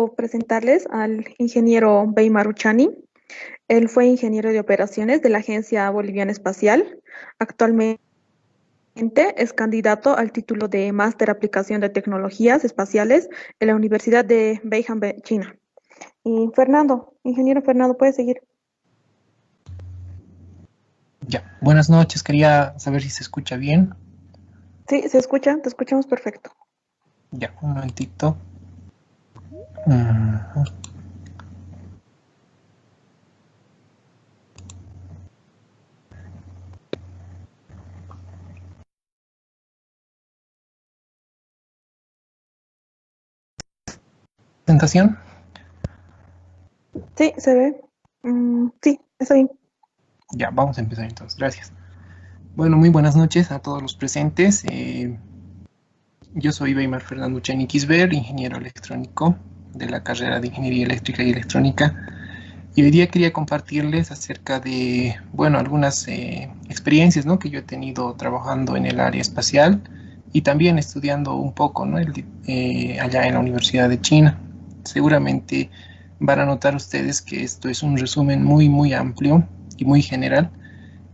Presentarles al ingeniero Weimar Uchani. Él fue ingeniero de operaciones de la Agencia Boliviana Espacial. Actualmente es candidato al título de Máster Aplicación de Tecnologías Espaciales en la Universidad de Beijing, China. Y Fernando, ingeniero Fernando, puede seguir. Ya, buenas noches, quería saber si se escucha bien. Sí, se escucha, te escuchamos perfecto. Ya, un momentito. ¿Presentación? Sí, se ve. Sí, está bien. Ya, vamos a empezar entonces, gracias. Bueno, muy buenas noches a todos los presentes. Yo soy Weimar Fernando Uchani Quisber, ingeniero electrónico de la carrera de Ingeniería Eléctrica y Electrónica. Y hoy día quería compartirles acerca de, bueno, algunas experiencias, ¿no?, que yo he tenido trabajando en el área espacial y también estudiando un poco, ¿no?, allá en la Universidad de China. Seguramente van a notar ustedes que esto es un resumen muy, muy amplio y muy general.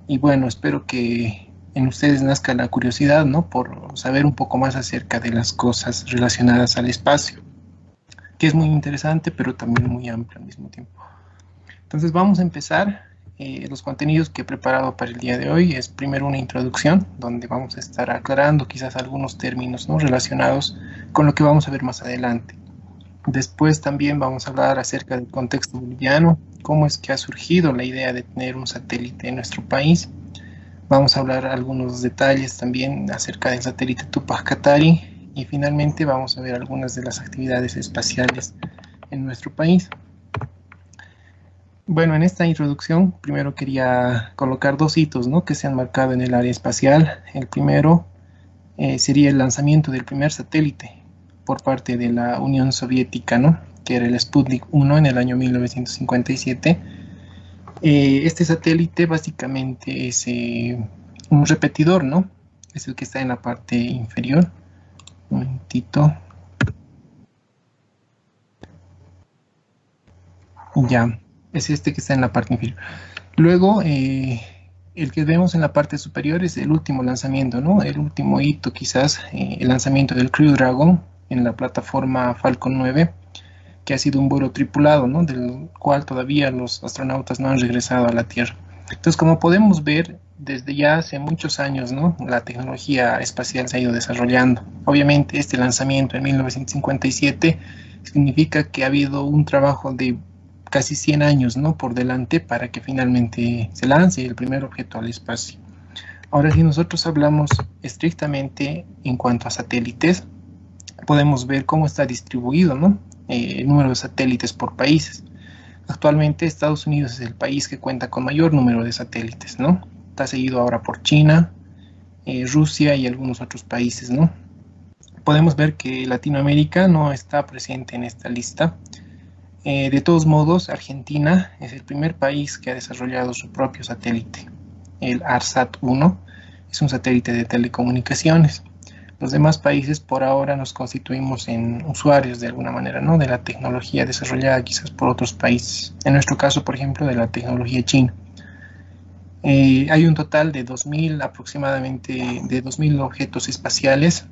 Y bueno, espero que en ustedes nazca la curiosidad, ¿no?, por saber un poco más acerca de las cosas relacionadas al espacio, que es muy interesante, pero también muy amplio al mismo tiempo. Entonces vamos a empezar. Los contenidos que he preparado para el día de hoy es primero una introducción, donde vamos a estar aclarando quizás algunos términos, ¿no?, relacionados con lo que vamos a ver más adelante. Después también vamos a hablar acerca del contexto boliviano, cómo es que ha surgido la idea de tener un satélite en nuestro país. Vamos a hablar algunos detalles también acerca del satélite Tupac Katari y finalmente vamos a ver algunas de las actividades espaciales en nuestro país. Bueno, en esta introducción primero quería colocar dos hitos, ¿no?, que se han marcado en el área espacial. El primero sería el lanzamiento del primer satélite por parte de la Unión Soviética, ¿no?, que era el Sputnik 1 en el año 1957. Este satélite básicamente es un repetidor, ¿no? Es el que está en la parte inferior. Un momentito. Ya, es este que está en la parte inferior. Luego, el que vemos en la parte superior es el último lanzamiento, ¿no? El último hito quizás, el lanzamiento del Crew Dragon en la plataforma Falcon 9, que ha sido un vuelo tripulado, ¿no?, del cual todavía los astronautas no han regresado a la Tierra. Entonces, como podemos ver, desde ya hace muchos años, ¿no?, la tecnología espacial se ha ido desarrollando. Obviamente, este lanzamiento en 1957 significa que ha habido un trabajo de casi 100 años, ¿no?, por delante para que finalmente se lance el primer objeto al espacio. Ahora, si nosotros hablamos estrictamente en cuanto a satélites, podemos ver cómo está distribuido, ¿no?, el número de satélites por países. Actualmente Estados Unidos es el país que cuenta con mayor número de satélites, ¿no? Está seguido ahora por China, Rusia y algunos otros países, ¿no? Podemos ver que Latinoamérica no está presente en esta lista. De todos modos, Argentina es el primer país que ha desarrollado su propio satélite. El ARSAT-1 es un satélite de telecomunicaciones. Los demás países por ahora nos constituimos en usuarios de alguna manera, ¿no?, de la tecnología desarrollada quizás por otros países. En nuestro caso, por ejemplo, de la tecnología china. Hay un total de 2.000 aproximadamente, de 2.000 objetos espaciales.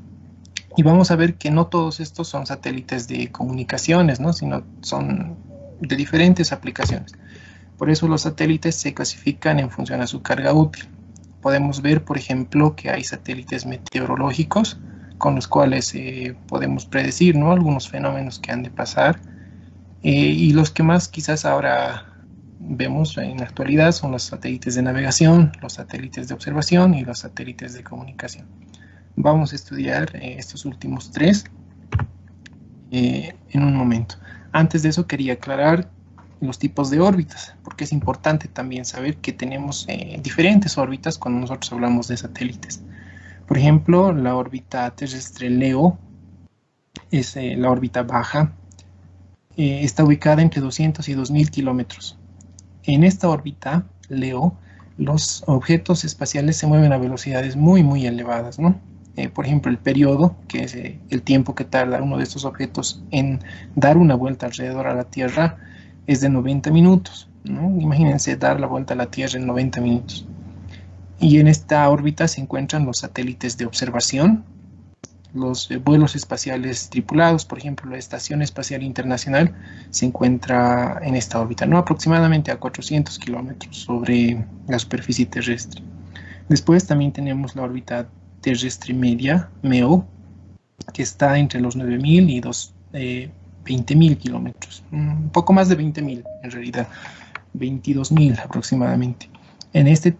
Y vamos a ver que no todos estos son satélites de comunicaciones, ¿no?, sino son de diferentes aplicaciones. Por eso los satélites se clasifican en función a su carga útil. Podemos ver, por ejemplo, que hay satélites meteorológicos con los cuales podemos predecir, ¿no?, algunos fenómenos que han de pasar. Y los que más quizás ahora vemos en la actualidad son los satélites de navegación, los satélites de observación y los satélites de comunicación. Vamos a estudiar estos últimos tres en un momento. Antes de eso quería aclarar los tipos de órbitas, porque es importante también saber que tenemos diferentes órbitas cuando nosotros hablamos de satélites. Por ejemplo, la órbita terrestre LEO es la órbita baja, está ubicada entre 200 y 2.000 kilómetros. En esta órbita LEO, los objetos espaciales se mueven a velocidades muy, muy elevadas, ¿no? por ejemplo, el periodo, que es el tiempo que tarda uno de estos objetos en dar una vuelta alrededor a la Tierra, es de 90 minutos, ¿no? Imagínense dar la vuelta a la Tierra en 90 minutos. Y en esta órbita se encuentran los satélites de observación, los vuelos espaciales tripulados. Por ejemplo, la Estación Espacial Internacional se encuentra en esta órbita, ¿no? Aproximadamente a 400 kilómetros sobre la superficie terrestre. Después también tenemos la órbita terrestre media, MEO, que está entre los 9.000 y 20.000 kilómetros, un poco más de 20.000 en realidad, 22.000 aproximadamente. En esta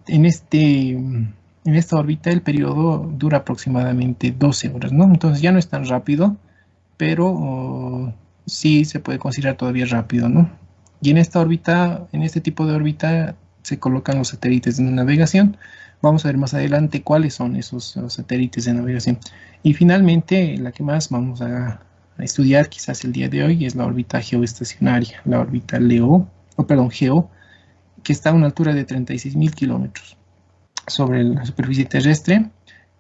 órbita el periodo dura aproximadamente 12 horas, ¿no? Entonces ya no es tan rápido, pero sí se puede considerar todavía rápido, ¿no? Y en esta órbita, en este tipo de órbita, se colocan los satélites de navegación. Vamos a ver más adelante cuáles son esos satélites de navegación. Y finalmente, la que más vamos a estudiar quizás el día de hoy es la órbita geoestacionaria, la órbita GEO, que está a una altura de 36.000 kilómetros sobre la superficie terrestre.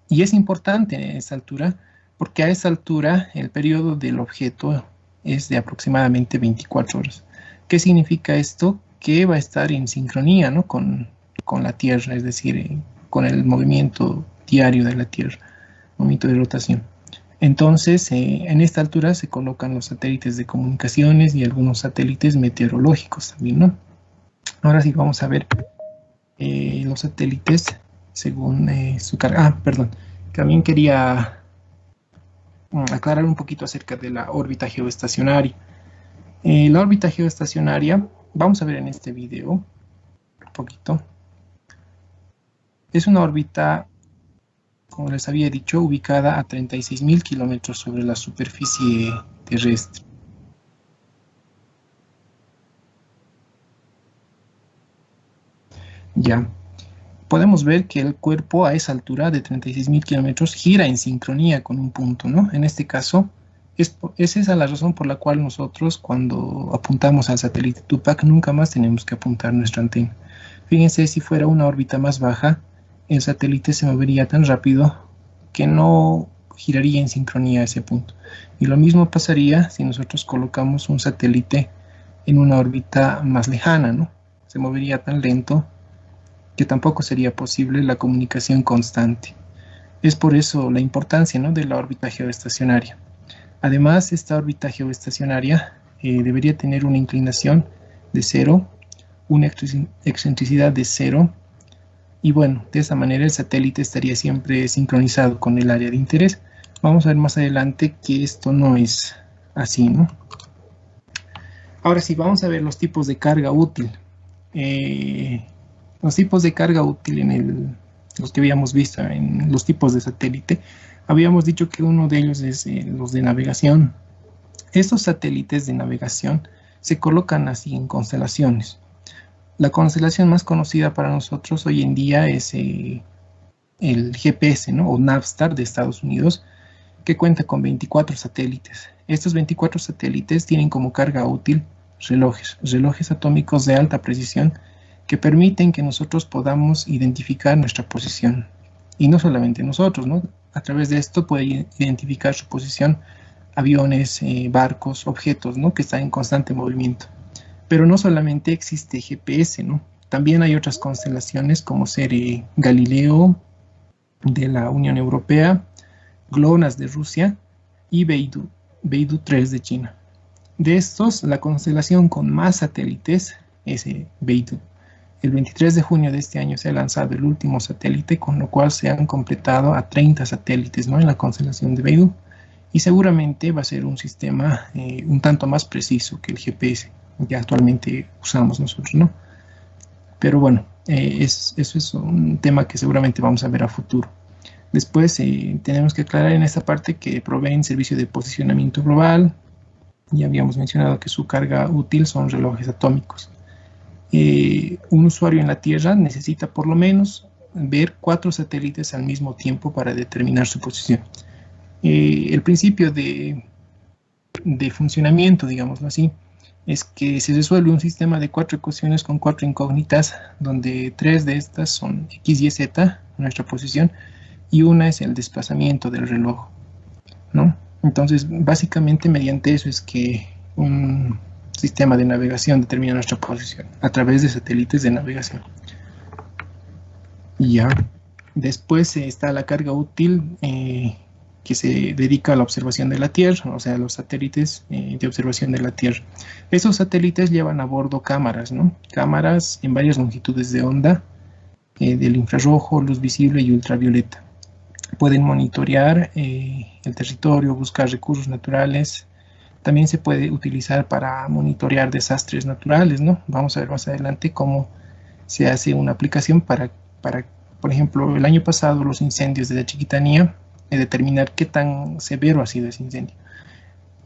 Y es importante esa altura porque a esa altura el periodo del objeto es de aproximadamente 24 horas. ¿Qué significa esto? Que va a estar en sincronía, ¿no? con la Tierra, es decir, con el movimiento diario de la Tierra, movimiento de rotación. Entonces, en esta altura se colocan los satélites de comunicaciones y algunos satélites meteorológicos también, ¿no? Ahora sí vamos a ver los satélites según su carga. Ah, perdón, también quería aclarar un poquito acerca de la órbita geoestacionaria. La órbita geoestacionaria, vamos a ver en este video un poquito. Es una órbita, como les había dicho, ubicada a 36.000 kilómetros sobre la superficie terrestre. Ya, podemos ver que el cuerpo a esa altura de 36.000 kilómetros gira en sincronía con un punto, ¿no? En este caso, es esa la razón por la cual nosotros cuando apuntamos al satélite Tupac nunca más tenemos que apuntar nuestra antena. Fíjense, si fuera una órbita más baja, el satélite se movería tan rápido que no giraría en sincronía a ese punto. Y lo mismo pasaría si nosotros colocamos un satélite en una órbita más lejana, ¿no? Se movería tan lento que tampoco sería posible la comunicación constante. Es por eso la importancia, ¿no?, de la órbita geoestacionaria. Además, esta órbita geoestacionaria debería tener una inclinación de 0, una excentricidad de 0, y bueno, de esa manera el satélite estaría siempre sincronizado con el área de interés. Vamos a ver más adelante que esto no es así, ¿no? Ahora sí, vamos a ver los tipos de carga útil. Los tipos de carga útil los que habíamos visto en los tipos de satélite, habíamos dicho que uno de ellos es los de navegación. Estos satélites de navegación se colocan así en constelaciones. La constelación más conocida para nosotros hoy en día es el GPS, ¿no?, o Navstar de Estados Unidos, que cuenta con 24 satélites. Estos 24 satélites tienen como carga útil relojes atómicos de alta precisión que permiten que nosotros podamos identificar nuestra posición. Y no solamente nosotros, ¿no? A través de esto puede identificar su posición aviones, barcos, objetos, ¿no?, que están en constante movimiento. Pero no solamente existe GPS, ¿no? También hay otras constelaciones como ser Galileo de la Unión Europea, GLONASS de Rusia y Beidou 3 de China. De estos, la constelación con más satélites es Beidou. El 23 de junio de este año se ha lanzado el último satélite, con lo cual se han completado a 30 satélites, ¿no?, en la constelación de Beidou, y seguramente va a ser un sistema un tanto más preciso que el GPS que actualmente usamos nosotros, ¿no? Pero bueno, eso es un tema que seguramente vamos a ver a futuro. Después tenemos que aclarar en esta parte que proveen servicio de posicionamiento global. Ya habíamos mencionado que su carga útil son relojes atómicos. Un usuario en la Tierra necesita por lo menos ver 4 satélites al mismo tiempo para determinar su posición. El principio de funcionamiento, digámoslo así, es que se resuelve un sistema de 4 ecuaciones con 4 incógnitas, donde 3 de estas son x, y, z, nuestra posición, y una es el desplazamiento del reloj, ¿no? Entonces, básicamente mediante eso es que un sistema de navegación determina nuestra posición a través de satélites de navegación. Y ya, después está la carga útil que se dedica a la observación de la Tierra, o sea, los satélites de observación de la Tierra. Esos satélites llevan a bordo cámaras, ¿no? Cámaras en varias longitudes de onda, del infrarrojo, luz visible y ultravioleta. Pueden monitorear el territorio, buscar recursos naturales. También se puede utilizar para monitorear desastres naturales, ¿no? Vamos a ver más adelante cómo se hace una aplicación para por ejemplo, el año pasado los incendios de la Chiquitanía, determinar qué tan severo ha sido ese incendio.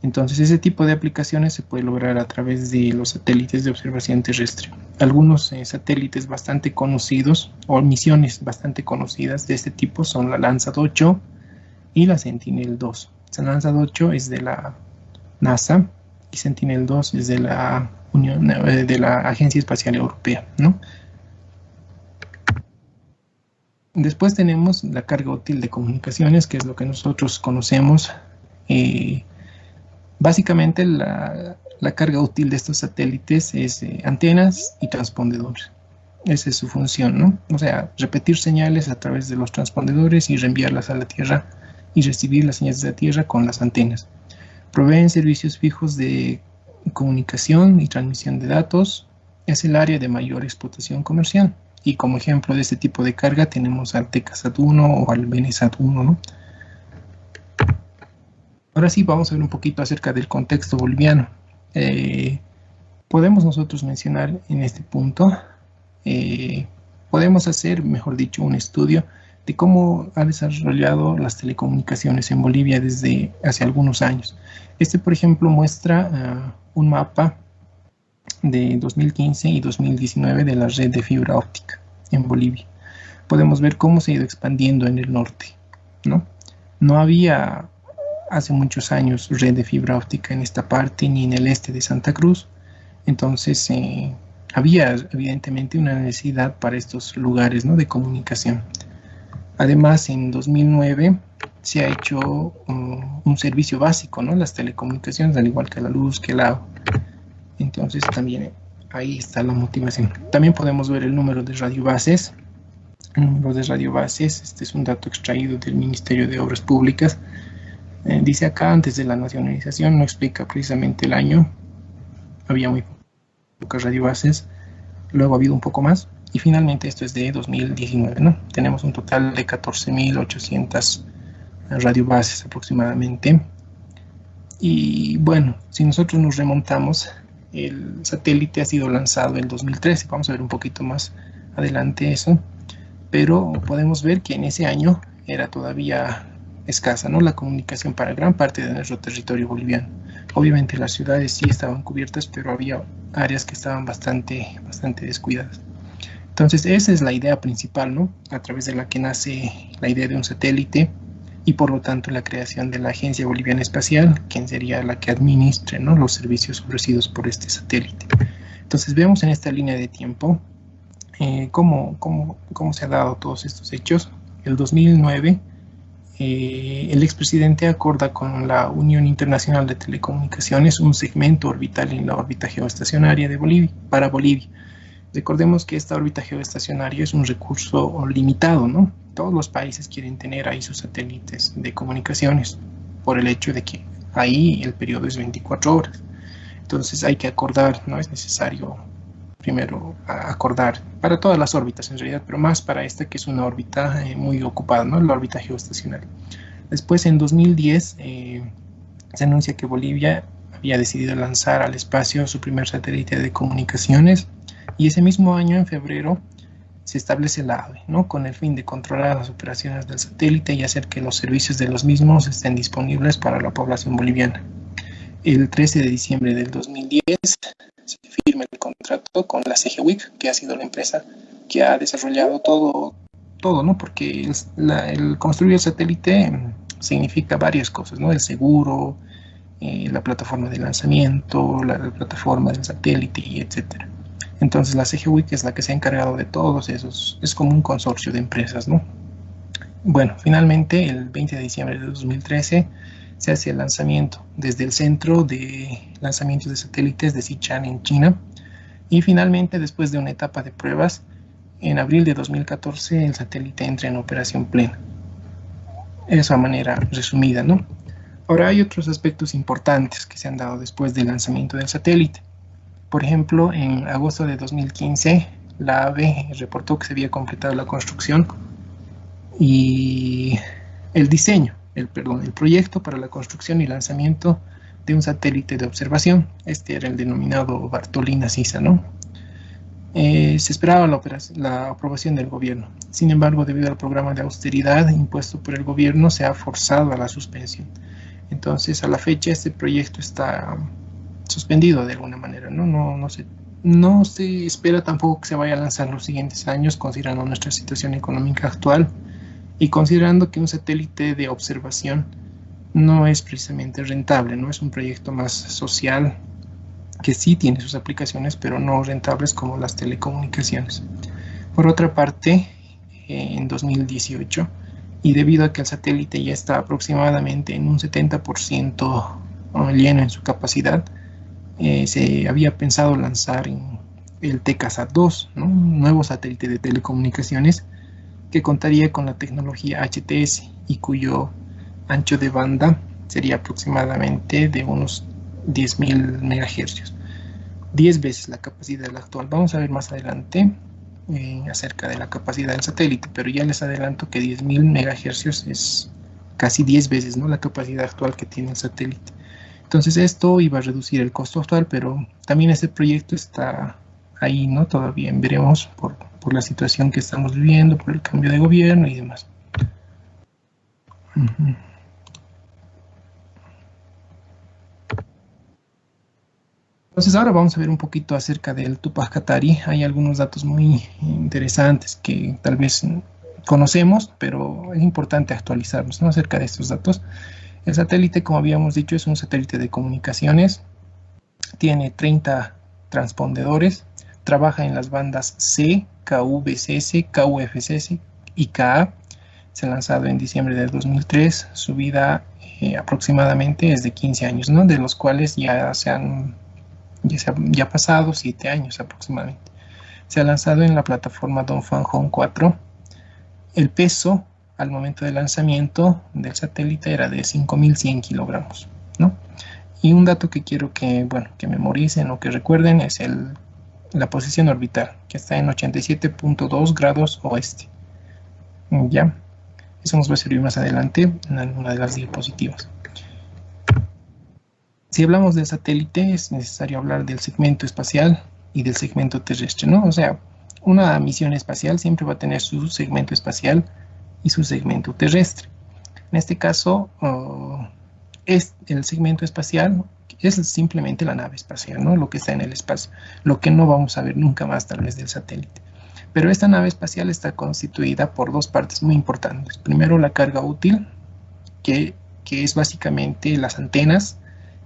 Entonces, ese tipo de aplicaciones se puede lograr a través de los satélites de observación terrestre. Algunos satélites bastante conocidos o misiones bastante conocidas de este tipo son la Landsat 8 y la Sentinel-2. La Landsat 8 es de la NASA y Sentinel-2 es de la Agencia Espacial Europea, ¿no? Después tenemos la carga útil de comunicaciones, que es lo que nosotros conocemos. Básicamente la carga útil de estos satélites es antenas y transpondedores. Esa es su función, ¿no? O sea, repetir señales a través de los transpondedores y reenviarlas a la Tierra y recibir las señales de la Tierra con las antenas. Proveen servicios fijos de comunicación y transmisión de datos. Es el área de mayor explotación comercial. Y como ejemplo de este tipo de carga tenemos al TECASAT 1 o al BNeSat 1, ¿no? Ahora sí vamos a ver un poquito acerca del contexto boliviano. Podemos nosotros mencionar en este punto, podemos hacer, mejor dicho, un estudio de cómo ha desarrollado las telecomunicaciones en Bolivia desde hace algunos años. Este, por ejemplo, muestra un mapa de 2015 y 2019 de la red de fibra óptica en Bolivia. Podemos ver cómo se ha ido expandiendo en el norte, ¿no? No había hace muchos años red de fibra óptica en esta parte ni en el este de Santa Cruz. Entonces había evidentemente una necesidad para estos lugares, ¿no?, de comunicación. Además, en 2009 se ha hecho un servicio básico, ¿no?, las telecomunicaciones, al igual que la luz, que el agua. Entonces también ahí está la motivación. También podemos ver el número de radiobases. El número de radiobases, este es un dato extraído del Ministerio de Obras Públicas. Dice acá, antes de la nacionalización, no explica precisamente el año. Había muy pocas radiobases, luego ha habido un poco más. Y finalmente esto es de 2019, ¿no? Tenemos un total de 14.800 radiobases aproximadamente. Y bueno, si nosotros nos remontamos, el satélite ha sido lanzado en 2013. Vamos a ver un poquito más adelante eso. Pero podemos ver que en ese año era todavía escasa, ¿no?, la comunicación para gran parte de nuestro territorio boliviano. Obviamente las ciudades sí estaban cubiertas, pero había áreas que estaban bastante descuidadas. Entonces esa es la idea principal, ¿no?, a través de la que nace la idea de un satélite y por lo tanto la creación de la Agencia Boliviana Espacial, quien sería la que administre, ¿no?, los servicios ofrecidos por este satélite. Entonces vemos en esta línea de tiempo cómo se han dado todos estos hechos. El 2009 el expresidente acorda con la Unión Internacional de Telecomunicaciones un segmento orbital en la órbita geoestacionaria de Bolivia, para Bolivia. Recordemos que esta órbita geoestacionaria es un recurso limitado, ¿no? Todos los países quieren tener ahí sus satélites de comunicaciones por el hecho de que ahí el periodo es 24 horas. Entonces hay que acordar, ¿no? Es necesario primero acordar para todas las órbitas en realidad, pero más para esta que es una órbita muy ocupada, ¿no?, la órbita geoestacionaria. Después, en 2010, se anuncia que Bolivia había decidido lanzar al espacio su primer satélite de comunicaciones, y ese mismo año, en febrero, se establece la AVE, ¿no?, con el fin de controlar las operaciones del satélite y hacer que los servicios de los mismos estén disponibles para la población boliviana. El 13 de diciembre del 2010 se firma el contrato con la CGWIC, que ha sido la empresa que ha desarrollado todo, ¿no? Porque el construir el satélite significa varias cosas, ¿no? El seguro, la plataforma de lanzamiento, la plataforma del satélite, y etcétera. Entonces la CGWIC es la que se ha encargado de todos esos, es como un consorcio de empresas, ¿no? bueno, finalmente el 20 de diciembre de 2013 se hace el lanzamiento desde el centro de lanzamientos de satélites de Xichang en China. Y finalmente, después de una etapa de pruebas, en abril de 2014 el satélite entra en operación plena. Eso a manera resumida, ¿no? Ahora hay otros aspectos importantes que se han dado después del lanzamiento del satélite. Por ejemplo, en agosto de 2015, la AVE reportó que se había completado la construcción y el diseño, el proyecto para la construcción y lanzamiento de un satélite de observación. Este era el denominado Bartolina-Sisa, ¿no? Se esperaba la aprobación del gobierno. Sin embargo, debido al programa de austeridad impuesto por el gobierno, se ha forzado a la suspensión. Entonces, a la fecha, este proyecto está suspendido de alguna manera, ¿no? No se espera tampoco que se vaya a lanzar en los siguientes años, considerando nuestra situación económica actual y considerando que un satélite de observación no es precisamente rentable, ¿no? Es un proyecto más social que sí tiene sus aplicaciones, pero no rentables como las telecomunicaciones. Por otra parte, en 2018, y debido a que el satélite ya está aproximadamente en un 70% lleno en su capacidad, se había pensado lanzar el TKSAT-2, ¿no? Un nuevo satélite de telecomunicaciones que contaría con la tecnología HTS y cuyo ancho de banda sería aproximadamente de unos 10.000 MHz, 10 veces la capacidad del actual. Vamos a ver más adelante acerca de la capacidad del satélite, pero ya les adelanto que 10.000 MHz es casi 10 veces, ¿no?, la capacidad actual que tiene el satélite. Entonces esto iba a reducir el costo actual, pero también este proyecto está ahí, ¿no? Todavía veremos por la situación que estamos viviendo, por el cambio de gobierno y demás. Entonces ahora vamos a ver un poquito acerca del Tupac Katari. Hay algunos datos muy interesantes que tal vez conocemos, pero es importante actualizarnos, ¿no?, acerca de estos datos. El satélite, como habíamos dicho, es un satélite de comunicaciones. Tiene 30 transpondedores. Trabaja en las bandas C, KU-BCS, KU-FCS y KA. Se ha lanzado en diciembre de 2003. Su vida aproximadamente es de 15 años, ¿no?, de los cuales ya ha pasado 7 años aproximadamente. Se ha lanzado en la plataforma Dongfang Hong 4. El peso al momento del lanzamiento del satélite era de 5.100 kilogramos, ¿no? Y un dato que quiero que memoricen o que recuerden es la posición orbital, que está en 87.2 grados oeste. ¿Ya? Eso nos va a servir más adelante en una de las diapositivas. Si hablamos del satélite, es necesario hablar del segmento espacial y del segmento terrestre, ¿no? O sea, una misión espacial siempre va a tener su segmento espacial y su segmento terrestre. En este caso, el segmento espacial es simplemente la nave espacial, ¿no?, lo que está en el espacio, lo que no vamos a ver nunca más tal vez del satélite. Pero esta nave espacial está constituida por dos partes muy importantes. Primero, la carga útil, que es básicamente las antenas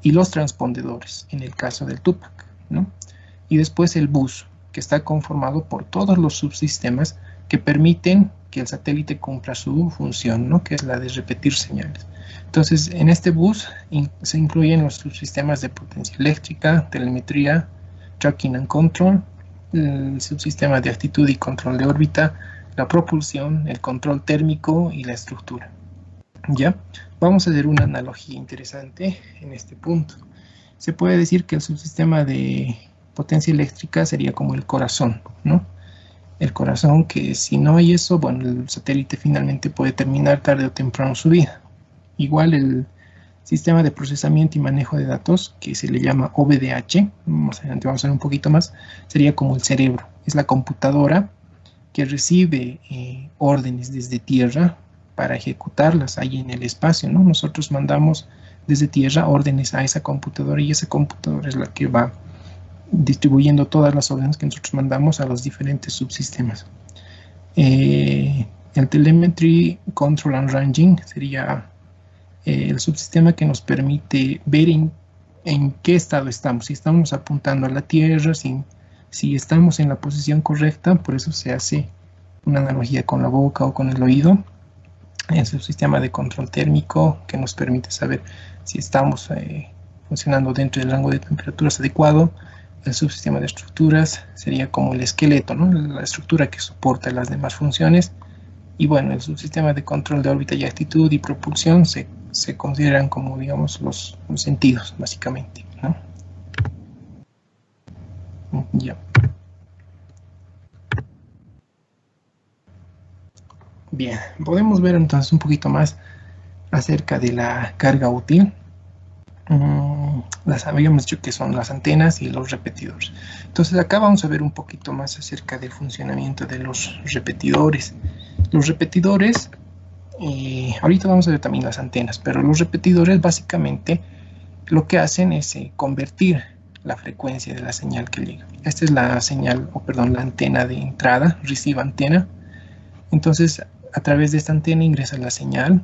y los transpondedores, en el caso del Tupac, ¿no? Y después el bus, que está conformado por todos los subsistemas que permiten que el satélite cumpla su función, ¿no?, que es la de repetir señales. Entonces, en este bus se incluyen los subsistemas de potencia eléctrica, telemetría, tracking and control, el subsistema de actitud y control de órbita, la propulsión, el control térmico y la estructura. ¿Ya? Vamos a hacer una analogía interesante en este punto. Se puede decir que el subsistema de potencia eléctrica sería como el corazón, ¿no? El corazón, que si no hay eso, bueno, el satélite finalmente puede terminar tarde o temprano su vida. Igual el sistema de procesamiento y manejo de datos, que se le llama OVDH, más adelante vamos a ver un poquito más, sería como el cerebro. Es la computadora que recibe órdenes desde tierra para ejecutarlas ahí en el espacio, ¿no? Nosotros mandamos desde tierra órdenes a esa computadora y esa computadora es la que va distribuyendo todas las órdenes que nosotros mandamos a los diferentes subsistemas. El Telemetry Control and Ranging sería el subsistema que nos permite ver en qué estado estamos, si estamos apuntando a la Tierra, si estamos en la posición correcta. Por eso se hace una analogía con la boca o con el oído. el subsistema de control térmico, que nos permite saber si estamos funcionando dentro del rango de temperaturas adecuado. El subsistema de estructuras sería como el esqueleto, ¿no? La estructura que soporta las demás funciones. Y bueno, el subsistema de control de órbita y actitud y propulsión se consideran como, digamos, los sentidos, básicamente, ¿no? Ya. Bien, podemos ver entonces un poquito más acerca de la carga útil. Las habíamos dicho que son las antenas y los repetidores. Entonces acá vamos a ver un poquito más acerca del funcionamiento de los repetidores. Los repetidores, ahorita vamos a ver también las antenas, pero los repetidores básicamente lo que hacen es convertir la frecuencia de la señal que llega. Esta es la señal, o perdón, la antena de entrada, receive antena. Entonces, a través de esta antena ingresa la señal.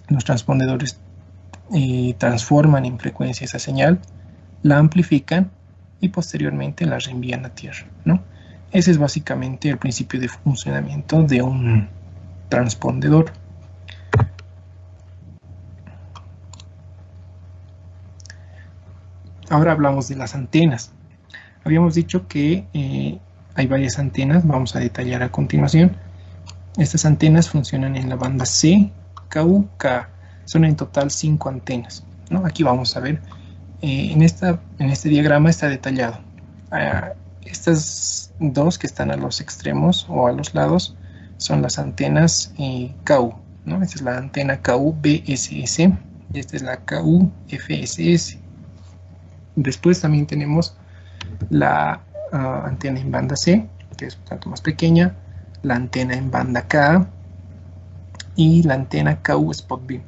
Los transpondedores transforman en frecuencia esa señal, la amplifican y posteriormente la reenvían a tierra, ¿no? Ese es básicamente el principio de funcionamiento de un transpondedor. Ahora hablamos de las antenas. Habíamos dicho que hay varias antenas, vamos a detallar a continuación. Estas antenas funcionan en la banda C, KU, K. Son en total 5 antenas, ¿no? Aquí vamos a ver, en este diagrama está detallado. Estas dos que están a los extremos o a los lados son las antenas KU, ¿no? Esta es la antena KU-BSS y esta es la KU-FSS. Después también tenemos la antena en banda C, que es un tanto más pequeña, la antena en banda K y la antena KU Spot Beam.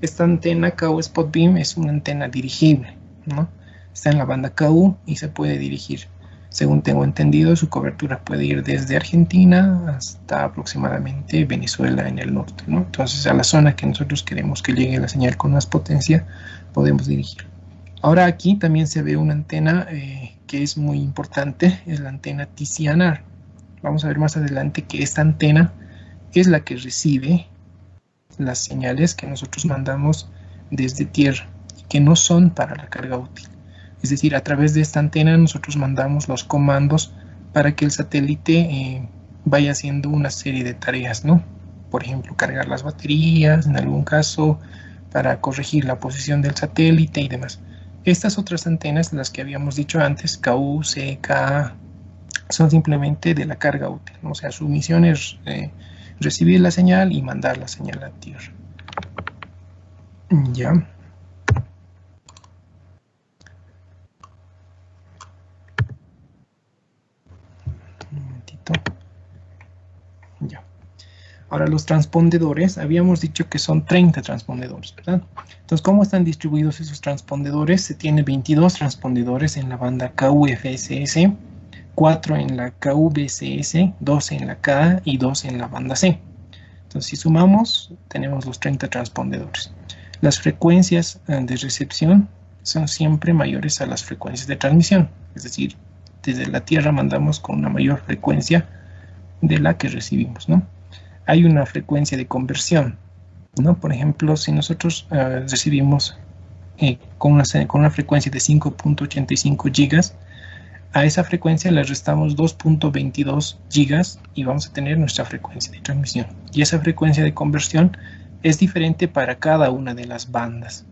Esta antena KU Spot Beam es una antena dirigible, ¿no? Está en la banda KU y se puede dirigir. Según tengo entendido, su cobertura puede ir desde Argentina hasta aproximadamente Venezuela en el norte, ¿no? Entonces, a la zona que nosotros queremos que llegue la señal con más potencia, podemos dirigir. Ahora aquí también se ve una antena que es muy importante, es la antena TCNR. Vamos a ver más adelante que esta antena es la que recibe las señales que nosotros mandamos desde tierra, que no son para la carga útil. Es decir, a través de esta antena nosotros mandamos los comandos para que el satélite vaya haciendo una serie de tareas, ¿no? Por ejemplo, cargar las baterías, en algún caso, para corregir la posición del satélite y demás. Estas otras antenas, las que habíamos dicho antes, KU, C, K, son simplemente de la carga útil, ¿no? O sea, su misión es recibir la señal y mandar la señal a tierra. Ya. Un momentito. Ya. Ahora los transpondedores, habíamos dicho que son 30 transpondedores, ¿verdad? Entonces, ¿cómo están distribuidos esos transpondedores? Se tiene 22 transpondedores en la banda KU-FSS, 4 en la KU-BSS, 12 en la K y 2 en la banda C. Entonces, si sumamos, tenemos los 30 transpondedores. Las frecuencias de recepción son siempre mayores a las frecuencias de transmisión. Es decir, desde la Tierra mandamos con una mayor frecuencia de la que recibimos, ¿no? Hay una frecuencia de conversión, ¿no? Por ejemplo, si nosotros recibimos con una frecuencia de 5.85 gigas, a esa frecuencia le restamos 2.22 gigas y vamos a tener nuestra frecuencia de transmisión. Y esa frecuencia de conversión es diferente para cada una de las bandas.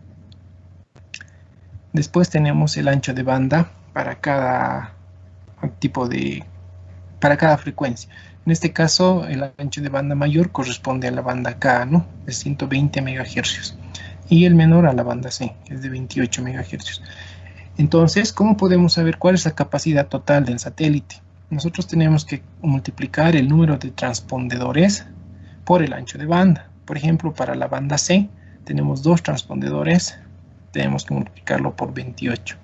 Después tenemos el ancho de banda para cada para cada frecuencia. En este caso, el ancho de banda mayor corresponde a la banda K, ¿no? De 120 MHz. Y el menor a la banda C, que es de 28 MHz. Entonces, ¿cómo podemos saber cuál es la capacidad total del satélite? Nosotros tenemos que multiplicar el número de transpondedores por el ancho de banda. Por ejemplo, para la banda C tenemos 2 transpondedores, tenemos que multiplicarlo por 28,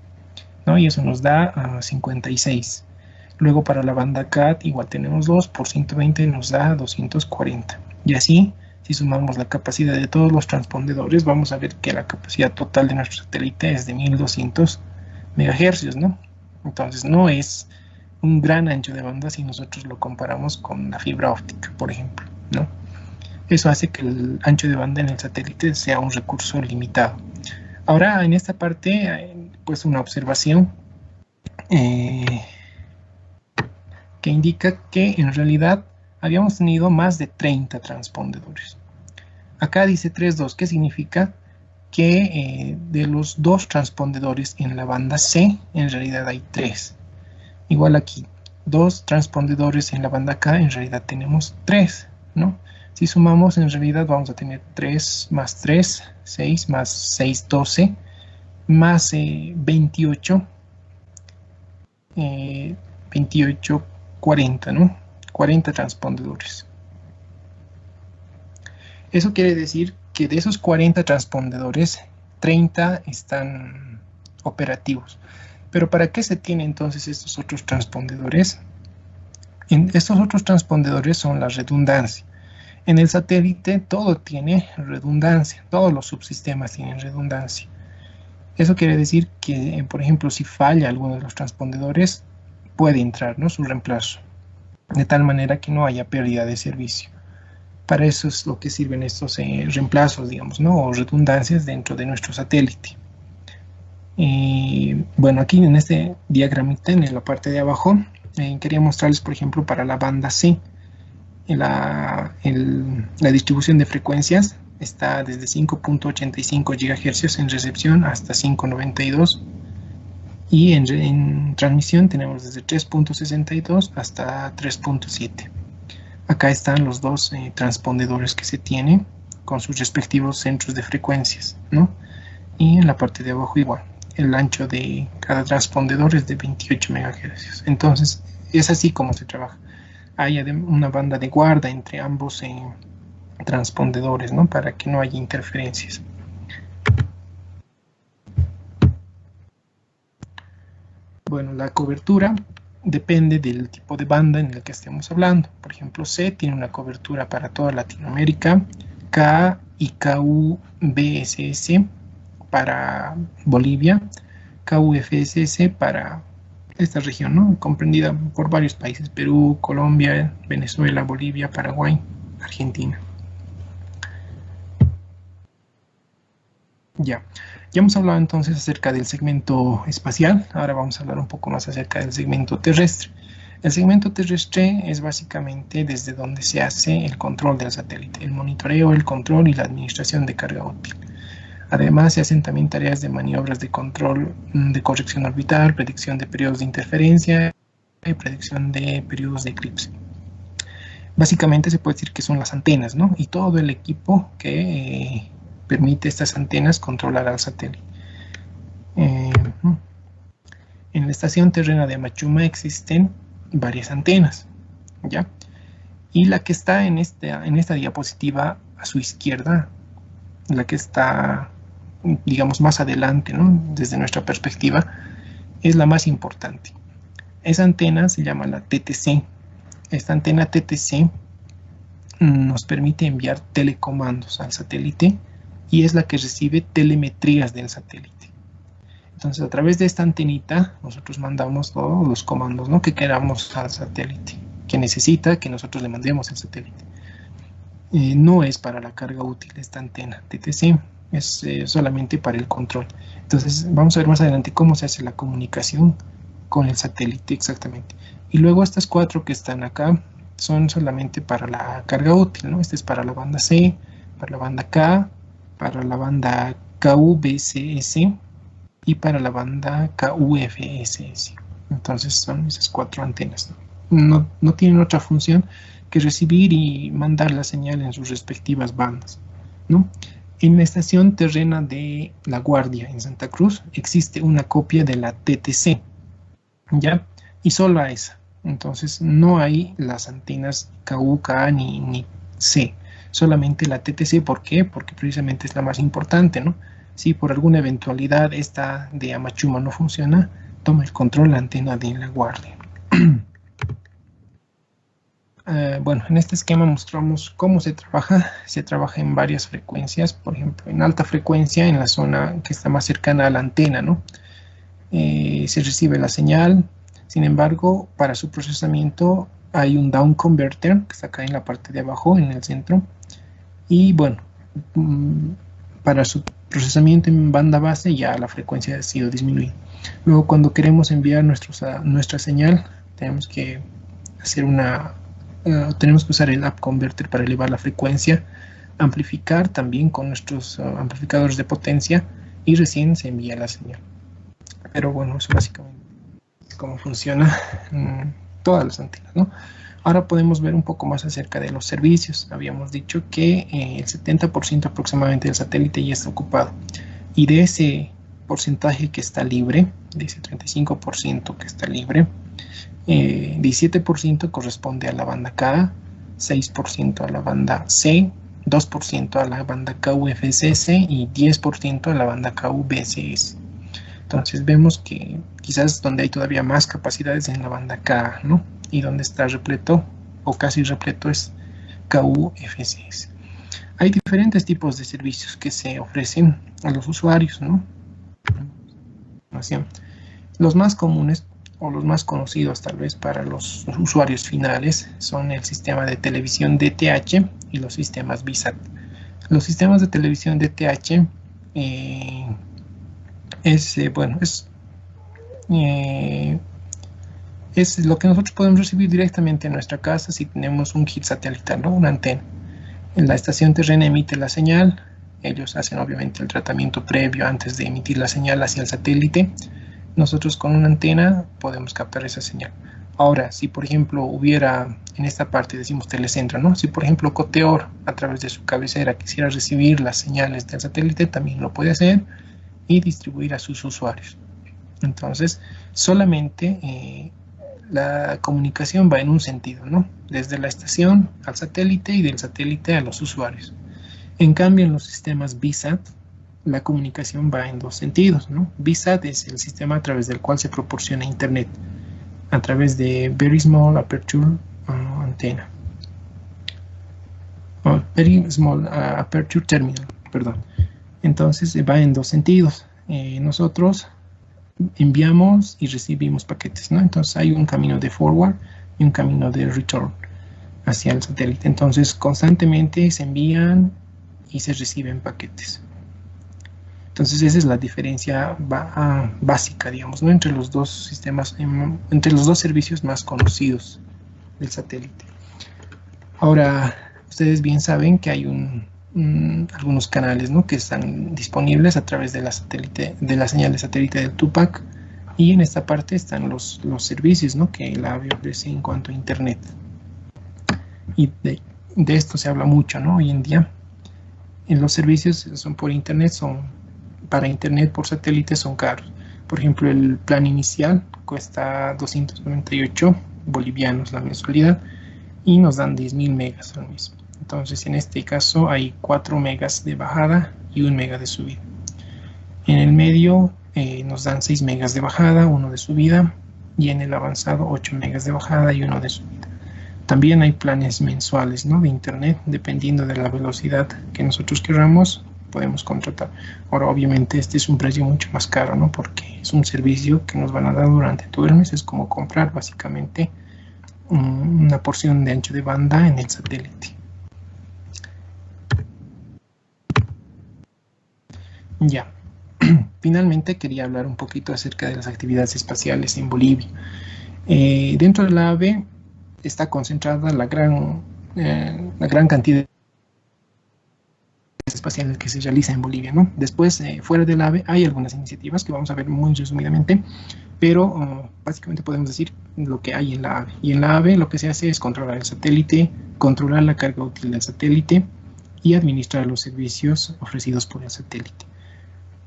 ¿no? Y eso nos da 56. Luego para la banda CAT igual tenemos 2 por 120 nos da 240. Y así, si sumamos la capacidad de todos los transpondedores, vamos a ver que la capacidad total de nuestro satélite es de 1200 MHz, ¿no? Entonces no es un gran ancho de banda si nosotros lo comparamos con la fibra óptica, por ejemplo, ¿no? Eso hace que el ancho de banda en el satélite sea un recurso limitado. Ahora, en esta parte, pues una observación que indica que en realidad habíamos tenido más de 30 transpondedores. Acá dice 3.2, ¿qué significa? Que de los 2 transpondedores en la banda C, en realidad hay 3. Igual aquí, 2 transpondedores en la banda K, en realidad tenemos 3, ¿no? Si sumamos, en realidad vamos a tener 3 más 3, 6 más 6, 12, más 28, 28, 40, ¿no? 40 transpondedores. Eso quiere decir que de esos 40 transpondedores, 30 están operativos. Pero ¿para qué se tienen entonces estos otros transpondedores? Estos otros transpondedores son la redundancia. En el satélite todo tiene redundancia, todos los subsistemas tienen redundancia. Eso quiere decir que, por ejemplo, si falla alguno de los transpondedores, puede entrar, ¿no?, su reemplazo, de tal manera que no haya pérdida de servicio. Para eso es lo que sirven estos reemplazos, digamos, ¿no?, o redundancias dentro de nuestro satélite. Bueno, aquí en este diagramita, en la parte de abajo, quería mostrarles, por ejemplo, para la banda C, la distribución de frecuencias está desde 5.85 GHz en recepción hasta 5.92, y en transmisión tenemos desde 3.62 hasta 3.7. Acá están los 2 transpondedores que se tienen con sus respectivos centros de frecuencias, ¿no? Y en la parte de abajo igual, el ancho de cada transpondedor es de 28 MHz. Entonces, es así como se trabaja. Hay una banda de guarda entre ambos transpondedores, ¿no?, para que no haya interferencias. Bueno, la cobertura depende del tipo de banda en el que estemos hablando. Por ejemplo, C tiene una cobertura para toda Latinoamérica, K y KU-BSS para Bolivia, KU-FSS para esta región, ¿no?, comprendida por varios países: Perú, Colombia, Venezuela, Bolivia, Paraguay, Argentina. Ya hemos hablado entonces acerca del segmento espacial. Ahora vamos a hablar un poco más acerca del segmento terrestre. El segmento terrestre es básicamente desde donde se hace el control del satélite, el monitoreo, el control y la administración de carga útil. Además, se hacen también tareas de maniobras de control de corrección orbital, predicción de periodos de interferencia y predicción de periodos de eclipse. Básicamente se puede decir que son las antenas, ¿no?, y todo el equipo que permite estas antenas controlar al satélite. En la estación terrena de Amachuma existen varias antenas, ¿ya? Y la que está en esta diapositiva a su izquierda, la que está, digamos, más adelante, ¿no?, desde nuestra perspectiva, es la más importante. Esa antena se llama la TTC. Esta antena TTC nos permite enviar telecomandos al satélite y es la que recibe telemetrías del satélite. Entonces, a través de esta antenita, nosotros mandamos todos los comandos, ¿no?, que queramos al satélite, que necesita que nosotros le mandemos al satélite. No es para la carga útil esta antena TTC, es solamente para el control. Entonces, vamos a ver más adelante cómo se hace la comunicación con el satélite exactamente. Y luego estas 4 que están acá son solamente para la carga útil, ¿no? Este es para la banda C, para la banda K, para la banda KU-BSS y para la banda KU-FSS. Entonces son esas 4 antenas. No tienen otra función que recibir y mandar la señal en sus respectivas bandas, ¿no? En la estación terrena de La Guardia, en Santa Cruz, existe una copia de la TTC, ¿ya? Y solo esa. Entonces no hay las antenas KU, KA ni C. Solamente la TTC. ¿Por qué? Porque precisamente es la más importante, ¿no? Si por alguna eventualidad esta de Amachuma no funciona, toma el control la antena de La Guardia. Bueno, en este esquema mostramos cómo se trabaja. Se trabaja en varias frecuencias. Por ejemplo, en alta frecuencia, en la zona que está más cercana a la antena, ¿no? Se recibe la señal. Sin embargo, para su procesamiento hay un down converter que está acá en la parte de abajo, en el centro, Y bueno, para su procesamiento en banda base ya la frecuencia ha sido disminuida. Luego cuando queremos enviar nuestra señal, tenemos que hacer tenemos que usar el up converter para elevar la frecuencia, amplificar también con nuestros amplificadores de potencia y recién se envía la señal. Pero bueno, eso básicamente es cómo funciona todas las antenas, ¿no? Ahora podemos ver un poco más acerca de los servicios. Habíamos dicho que el 70% aproximadamente del satélite ya está ocupado. Y de ese porcentaje que está libre, de ese 35% que está libre, 17% corresponde a la banda Ka, 6% a la banda C, 2% a la banda KU-FSS y 10% a la banda KU-BSS. Entonces vemos que quizás donde hay todavía más capacidades en la banda Ka, ¿no? Y donde está repleto o casi repleto es KU-FSS. Hay diferentes tipos de servicios que se ofrecen a los usuarios, ¿no? Los más comunes o los más conocidos tal vez para los usuarios finales son el sistema de televisión DTH y los sistemas VSAT. Los sistemas de televisión DTH es lo que nosotros podemos recibir directamente en nuestra casa si tenemos un kit satelital, ¿no? Una antena. La estación terrena emite la señal, ellos hacen obviamente el tratamiento previo antes de emitir la señal hacia el satélite. Nosotros con una antena podemos captar esa señal. Ahora, si por ejemplo hubiera, en esta parte decimos telecentro, ¿no? Si por ejemplo Coteor a través de su cabecera quisiera recibir las señales del satélite, también lo puede hacer y distribuir a sus usuarios. Entonces, solamente la comunicación va en un sentido, ¿no? Desde la estación al satélite y del satélite a los usuarios. En cambio, en los sistemas VSAT, la comunicación va en dos sentidos, ¿no? VSAT es el sistema a través del cual se proporciona Internet, a través de Very Small Aperture Antenna. Very Small Aperture Terminal, perdón. Entonces va en dos sentidos. Nosotros enviamos y recibimos paquetes, ¿no? Entonces hay un camino de forward y un camino de return hacia el satélite. Entonces constantemente se envían y se reciben paquetes. Entonces esa es la diferencia básica, digamos, ¿no? Entre los dos sistemas, entre los dos servicios más conocidos del satélite. Ahora, ustedes bien saben que hay algunos canales, ¿no? Que están disponibles a través de la señal de satélite del Tupac, y en esta parte están los servicios, ¿no? Que la AVE ofrece en cuanto a Internet. Y de esto se habla mucho, ¿no? Hoy en día. Los servicios son por Internet, para Internet por satélite son caros. Por ejemplo, el plan inicial cuesta 298 bolivianos la mensualidad y nos dan 10.000 megas al mes. Entonces, en este caso hay 4 megas de bajada y 1 mega de subida. En el medio nos dan 6 megas de bajada, 1 de subida, y en el avanzado 8 megas de bajada y 1 de subida. También hay planes mensuales, ¿no? De Internet, dependiendo de la velocidad que nosotros queramos, podemos contratar. Ahora, obviamente, este es un precio mucho más caro, ¿no? Porque es un servicio que nos van a dar durante todo el mes. Es como comprar, básicamente, una porción de ancho de banda en el satélite. Ya. Finalmente, quería hablar un poquito acerca de las actividades espaciales en Bolivia. Dentro de la AVE está concentrada la gran cantidad espaciales que se realiza en Bolivia, ¿no? Después, fuera del AVE, hay algunas iniciativas que vamos a ver muy resumidamente, pero básicamente podemos decir lo que hay en la AVE. Y en la AVE lo que se hace es controlar el satélite, controlar la carga útil del satélite y administrar los servicios ofrecidos por el satélite.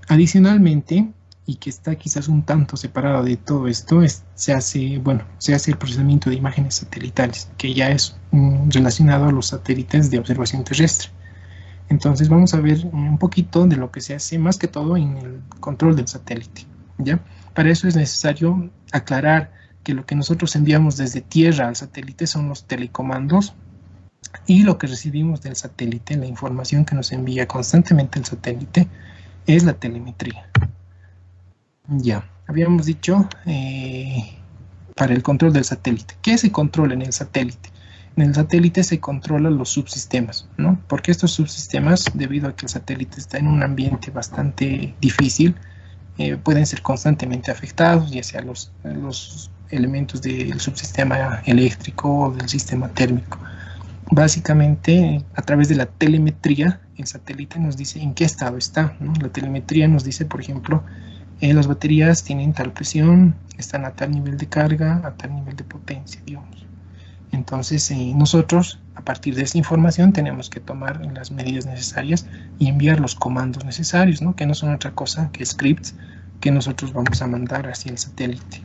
Adicionalmente, y que está quizás un tanto separado de todo esto, se hace el procesamiento de imágenes satelitales, que ya es relacionado a los satélites de observación terrestre. Entonces vamos a ver un poquito de lo que se hace más que todo en el control del satélite, ¿ya? Para eso es necesario aclarar que lo que nosotros enviamos desde tierra al satélite son los telecomandos, y lo que recibimos del satélite, la información que nos envía constantemente el satélite, es la telemetría. Ya, habíamos dicho para el control del satélite. ¿Qué se controla en el satélite? En el satélite se controlan los subsistemas, ¿no? Porque estos subsistemas, debido a que el satélite está en un ambiente bastante difícil, pueden ser constantemente afectados, ya sea los elementos del subsistema eléctrico o del sistema térmico. Básicamente, a través de la telemetría, el satélite nos dice en qué estado está, ¿no? La telemetría nos dice, por ejemplo, las baterías tienen tal presión, están a tal nivel de carga, a tal nivel de potencia, digamos. Entonces, nosotros, a partir de esa información, tenemos que tomar las medidas necesarias y enviar los comandos necesarios, ¿no? Que no son otra cosa que scripts que nosotros vamos a mandar hacia el satélite.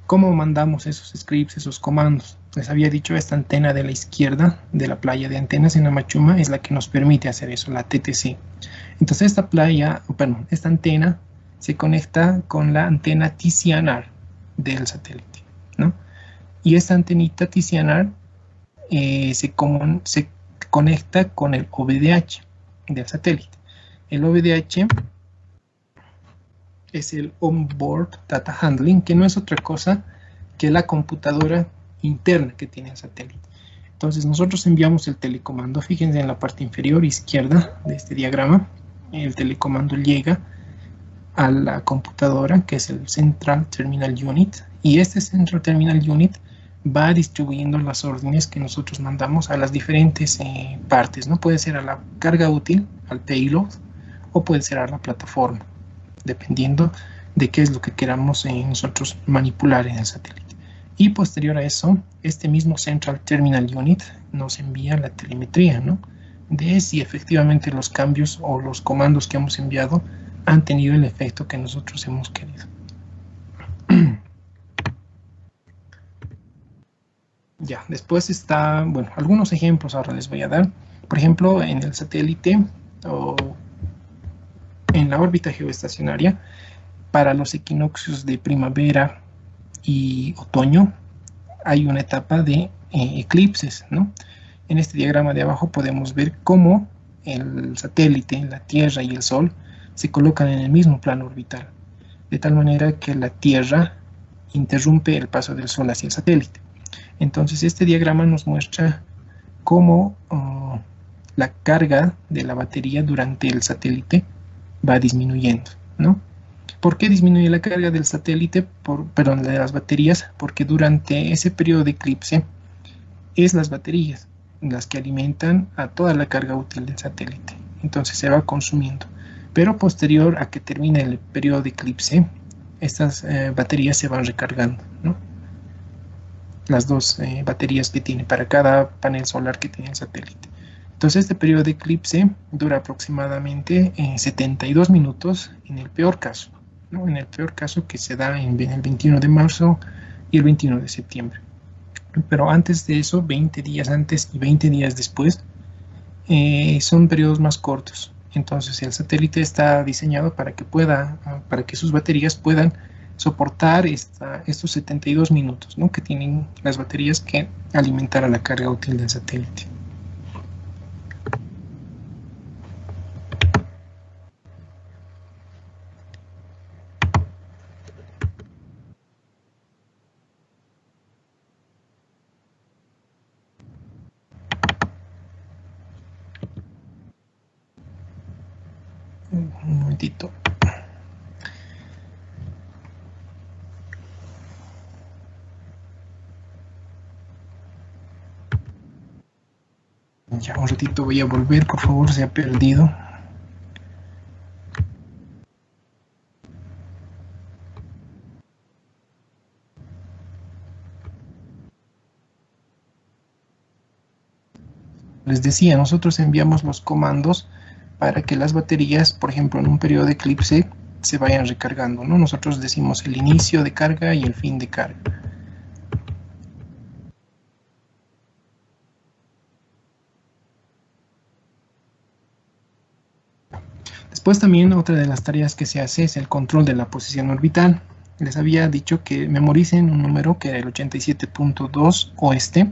¿Cómo mandamos esos scripts, esos comandos? Les había dicho, esta antena de la izquierda de la playa de antenas en Amachuma es la que nos permite hacer eso, la TTC. Entonces esta antena se conecta con la antena TCNR del satélite, ¿no? Y esta antenita TCNR se conecta con el OVDH del satélite. El OVDH es el Onboard Data Handling, que no es otra cosa que la computadora interna que tiene el satélite. Entonces nosotros enviamos el telecomando, fíjense en la parte inferior izquierda de este diagrama, el telecomando llega a la computadora, que es el Central Terminal Unit, y este Central Terminal Unit va distribuyendo las órdenes que nosotros mandamos a las diferentes partes, ¿no? Puede ser a la carga útil, al payload, o puede ser a la plataforma, dependiendo de qué es lo que queramos nosotros manipular en el satélite. Y posterior a eso, este mismo Central Terminal Unit nos envía la telemetría, ¿no? De si efectivamente los cambios o los comandos que hemos enviado han tenido el efecto que nosotros hemos querido. Ya, después está, bueno, algunos ejemplos ahora les voy a dar. Por ejemplo, en el satélite o en la órbita geoestacionaria, para los equinoccios de primavera y otoño, hay una etapa de eclipses, ¿no? En este diagrama de abajo podemos ver cómo el satélite, la Tierra y el Sol se colocan en el mismo plano orbital, de tal manera que la Tierra interrumpe el paso del Sol hacia el satélite. Entonces este diagrama nos muestra cómo la carga de la batería durante el satélite va disminuyendo, ¿no? ¿Por qué disminuye la carga del satélite? Perdón, de las baterías, porque durante ese periodo de eclipse es las baterías las que alimentan a toda la carga útil del satélite. Entonces se va consumiendo. Pero posterior a que termine el periodo de eclipse, estas baterías se van recargando, ¿no? Las dos baterías que tiene para cada panel solar que tiene el satélite. Entonces este periodo de eclipse dura aproximadamente 72 minutos en el peor caso, ¿no? En el peor caso, que se da en el 21 de marzo y el 21 de septiembre. Pero antes de eso, 20 días antes y 20 días después, son periodos más cortos. Entonces el satélite está diseñado para que sus baterías puedan soportar estos 72 minutos, ¿no? Que tienen las baterías que alimentar a la carga útil del satélite. Un momentito. Ya un ratito voy a volver, por favor, se ha perdido. Les decía, nosotros enviamos los comandos para que las baterías, por ejemplo, en un periodo de eclipse, se vayan recargando, ¿no? Nosotros decimos el inicio de carga y el fin de carga. Después también otra de las tareas que se hace es el control de la posición orbital. Les había dicho que memoricen un número que era el 87.2 oeste.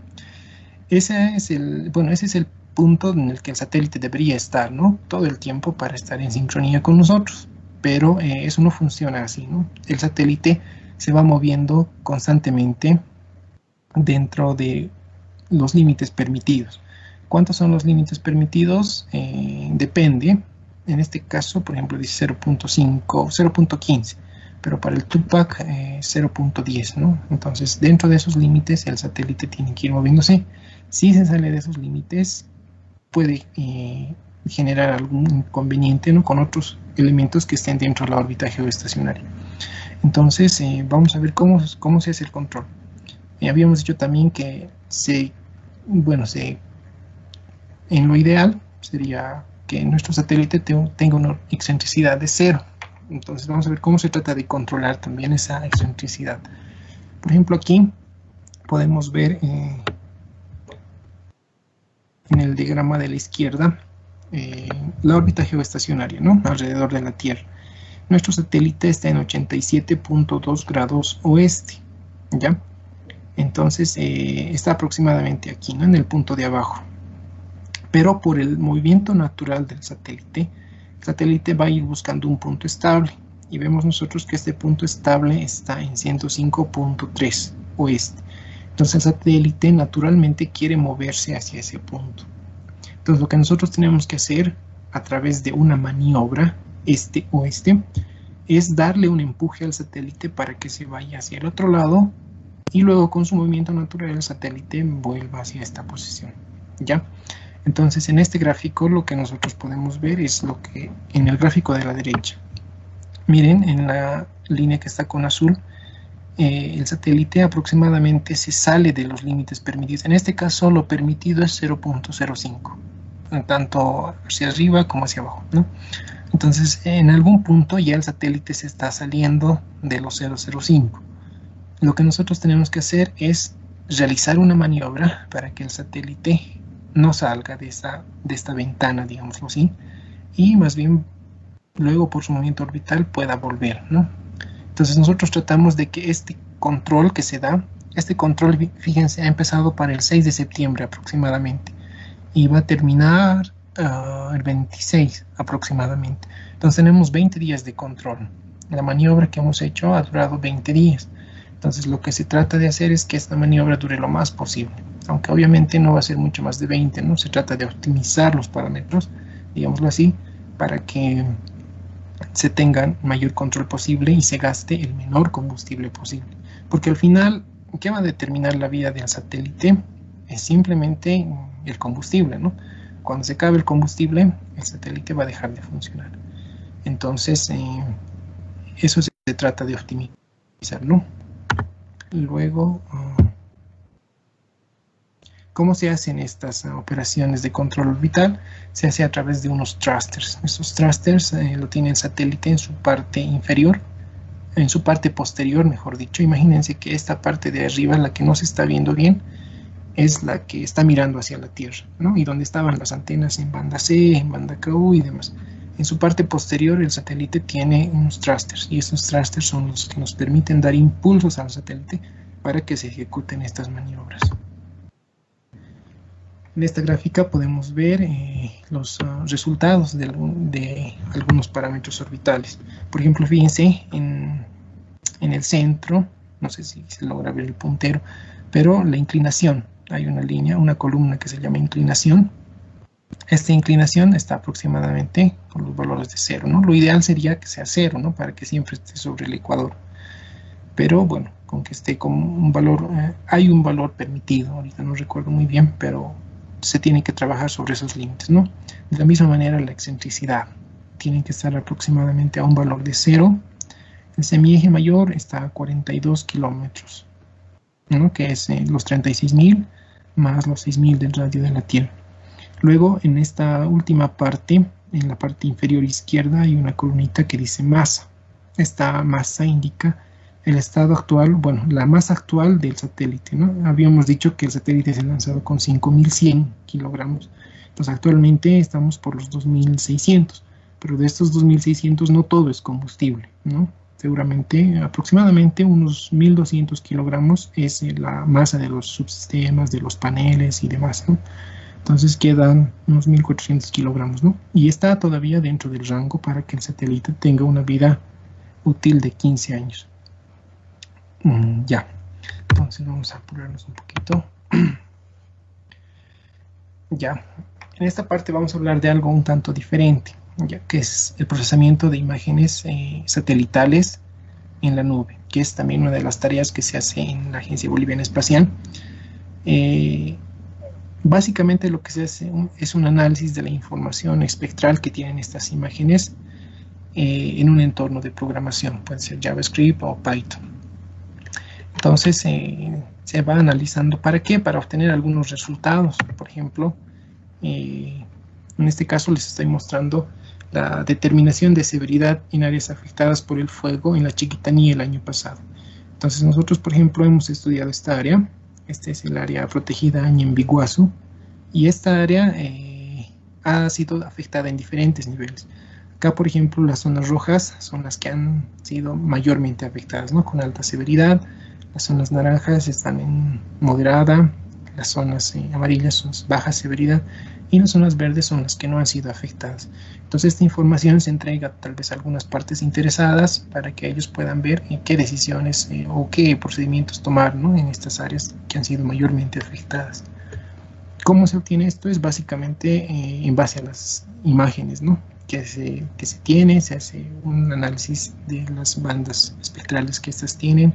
Ese es el punto en el que el satélite debería estar, ¿no? Todo el tiempo para estar en sincronía con nosotros. Pero eso no funciona así, ¿no? El satélite se va moviendo constantemente dentro de los límites permitidos. ¿Cuántos son los límites permitidos? Depende. En este caso, por ejemplo, dice 0.5, 0.15, pero para el Tupac 0.10, ¿no? Entonces, dentro de esos límites, el satélite tiene que ir moviéndose. Si se sale de esos límites, puede generar algún inconveniente, ¿no?, con otros elementos que estén dentro de la órbita geoestacionaria. Entonces, vamos a ver cómo se hace el control. Habíamos dicho también que en lo ideal sería que nuestro satélite tenga una excentricidad de 0. Entonces vamos a ver cómo se trata de controlar también esa excentricidad. Por ejemplo, aquí podemos ver en el diagrama de la izquierda la órbita geoestacionaria, ¿no?, alrededor de la Tierra. Nuestro satélite está en 87.2 grados oeste, ¿ya? Entonces está aproximadamente aquí, ¿no?, en el punto de abajo. Pero por el movimiento natural del satélite, el satélite va a ir buscando un punto estable. Y vemos nosotros que este punto estable está en 105.3 oeste. Entonces el satélite naturalmente quiere moverse hacia ese punto. Entonces lo que nosotros tenemos que hacer a través de una maniobra este-oeste es darle un empuje al satélite para que se vaya hacia el otro lado y luego con su movimiento natural el satélite vuelva hacia esta posición, ¿ya? Entonces en este gráfico lo que nosotros podemos ver es lo que en el gráfico de la derecha. Miren, en la línea que está con azul, el satélite aproximadamente se sale de los límites permitidos. En este caso lo permitido es 0.05, tanto hacia arriba como hacia abajo, ¿no? Entonces en algún punto ya el satélite se está saliendo de los 0.05. Lo que nosotros tenemos que hacer es realizar una maniobra para que el satélite no salga de esta ventana, digámoslo así, y más bien luego por su movimiento orbital pueda volver, ¿no? Entonces nosotros tratamos de que este control que se da, este control, fíjense, ha empezado para el 6 de septiembre aproximadamente y va a terminar el 26 aproximadamente. Entonces tenemos 20 días de control. La maniobra que hemos hecho ha durado 20 días. Entonces lo que se trata de hacer es que esta maniobra dure lo más posible, aunque obviamente no va a ser mucho más de 20, ¿no? Se trata de optimizar los parámetros, digámoslo así, para que se tenga mayor control posible y se gaste el menor combustible posible. Porque al final, ¿qué va a determinar la vida del satélite? Es simplemente el combustible, ¿no? Cuando se acabe el combustible, el satélite va a dejar de funcionar. Entonces, eso se trata de optimizar, ¿no? Luego, ¿cómo se hacen estas operaciones de control orbital? Se hace a través de unos thrusters. Estos thrusters lo tiene el satélite en su parte inferior, en su parte posterior, mejor dicho. Imagínense que esta parte de arriba, la que no se está viendo bien, es la que está mirando hacia la Tierra, ¿no? Y donde estaban las antenas en banda C, en banda KU y demás. En su parte posterior el satélite tiene unos thrusters y estos thrusters son los que nos permiten dar impulsos al satélite para que se ejecuten estas maniobras. En esta gráfica podemos ver los resultados de algunos parámetros orbitales. Por ejemplo, fíjense en el centro, no sé si se logra ver el puntero, pero la inclinación, hay una línea, una columna que se llama inclinación. Esta inclinación está aproximadamente con los valores de 0, ¿no? Lo ideal sería que sea 0, ¿no?, para que siempre esté sobre el ecuador. Pero bueno, con que esté con un valor, hay un valor permitido, ahorita no recuerdo muy bien, pero se tiene que trabajar sobre esos límites, ¿no? De la misma manera la excentricidad tiene que estar aproximadamente a un valor de 0. El semieje mayor está a 42 kilómetros, ¿no?, que es los 36.000 más los 6.000 del radio de la Tierra. Luego, en esta última parte, en la parte inferior izquierda, hay una columnita que dice masa. Esta masa indica el estado actual, bueno, la masa actual del satélite, ¿no? Habíamos dicho que el satélite se ha lanzado con 5.100 kilogramos. Entonces, actualmente estamos por los 2.600. Pero de estos 2.600 no todo es combustible, ¿no? Seguramente, aproximadamente unos 1.200 kilogramos es la masa de los subsistemas, de los paneles y demás, ¿no? Entonces quedan unos 1.400 kilogramos, ¿no? Y está todavía dentro del rango para que el satélite tenga una vida útil de 15 años. Ya, entonces vamos a apurarnos un poquito. Ya, en esta parte vamos a hablar de algo un tanto diferente, ya que es el procesamiento de imágenes satelitales en la nube, que es también una de las tareas que se hace en la Agencia Boliviana Espacial. Eh, Básicamente lo que se hace es un análisis de la información espectral que tienen estas imágenes en un entorno de programación, puede ser JavaScript o Python. Entonces se va analizando, ¿para qué? Para obtener algunos resultados. Por ejemplo, en este caso les estoy mostrando la determinación de severidad en áreas afectadas por el fuego en la Chiquitanía el año pasado. Entonces nosotros, por ejemplo, hemos estudiado esta área. Este es el área protegida Ñembiguazú, y esta área ha sido afectada en diferentes niveles. Acá, por ejemplo, las zonas rojas son las que han sido mayormente afectadas, ¿no? Con alta severidad. Las zonas naranjas están en moderada, las zonas amarillas son baja severidad y las zonas verdes son las que no han sido afectadas. Entonces esta información se entrega tal vez a algunas partes interesadas para que ellos puedan ver qué decisiones o qué procedimientos tomar, ¿no? En estas áreas que han sido mayormente afectadas. ¿Cómo se obtiene esto? Es básicamente en base a las imágenes, ¿no? que se tiene, se hace un análisis de las bandas espectrales que estas tienen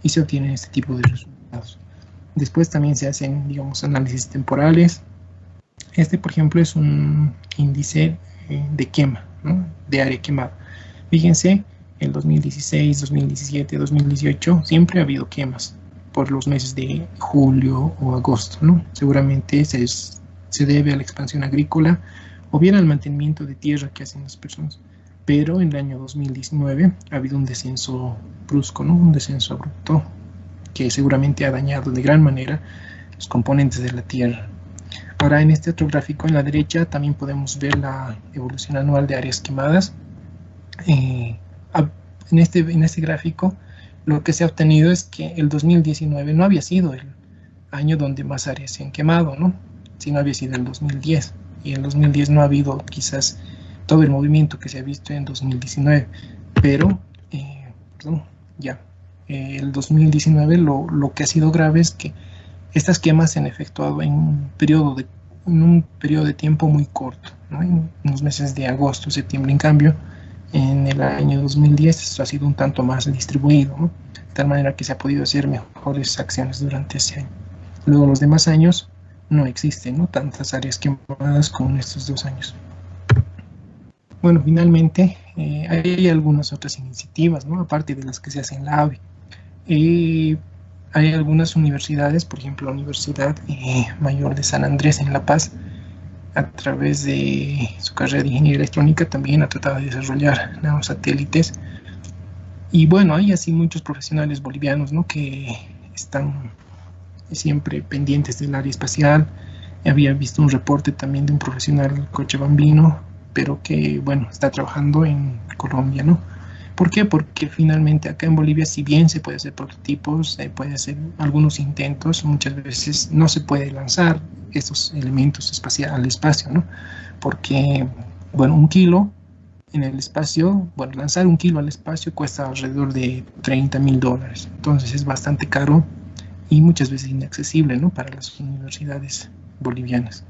y se obtienen este tipo de resultados. Después también se hacen, digamos, análisis temporales. Este, por ejemplo, es un índice de quema, ¿no? De área quemada. Fíjense, en 2016, 2017, 2018 siempre ha habido quemas por los meses de julio o agosto, ¿no? Seguramente se debe a la expansión agrícola o bien al mantenimiento de tierra que hacen las personas. Pero en el año 2019 ha habido un descenso brusco, ¿no? Un descenso abrupto que seguramente ha dañado de gran manera los componentes de la tierra. Ahora en este otro gráfico en la derecha también podemos ver la evolución anual de áreas quemadas. En este gráfico lo que se ha obtenido es que el 2019 no había sido el año donde más áreas se han quemado, ¿no? Sino había sido el 2010. Y en 2010 no ha habido quizás todo el movimiento que se ha visto en 2019. Pero, el 2019 lo que ha sido grave es que estas quemas se han efectuado en un periodo de tiempo muy corto, ¿no? En los meses de agosto, septiembre. En cambio, en el año 2010 esto ha sido un tanto más distribuido, ¿no? De tal manera que se ha podido hacer mejores acciones durante ese año. Luego los demás años no existen, ¿no? Tantas áreas quemadas como en estos 2 años. Bueno, finalmente hay algunas otras iniciativas, ¿no? Aparte de las que se hacen en la AVE. Hay algunas universidades, por ejemplo la Universidad Mayor de San Andrés en La Paz, a través de su carrera de ingeniería electrónica también ha tratado de desarrollar nanosatélites. Y bueno, hay así muchos profesionales bolivianos, ¿no? Que están siempre pendientes del área espacial. Había visto un reporte también de un profesional cochabambino, pero que, bueno, está trabajando en Colombia, ¿no? ¿Por qué? Porque finalmente acá en Bolivia, si bien se puede hacer prototipos, se puede hacer algunos intentos, muchas veces no se puede lanzar estos elementos al espacio, ¿no? Porque, bueno, un kilo en el espacio, bueno, lanzar un kilo al espacio cuesta alrededor de $30.000. Entonces es bastante caro y muchas veces inaccesible, ¿no? Para las universidades bolivianas.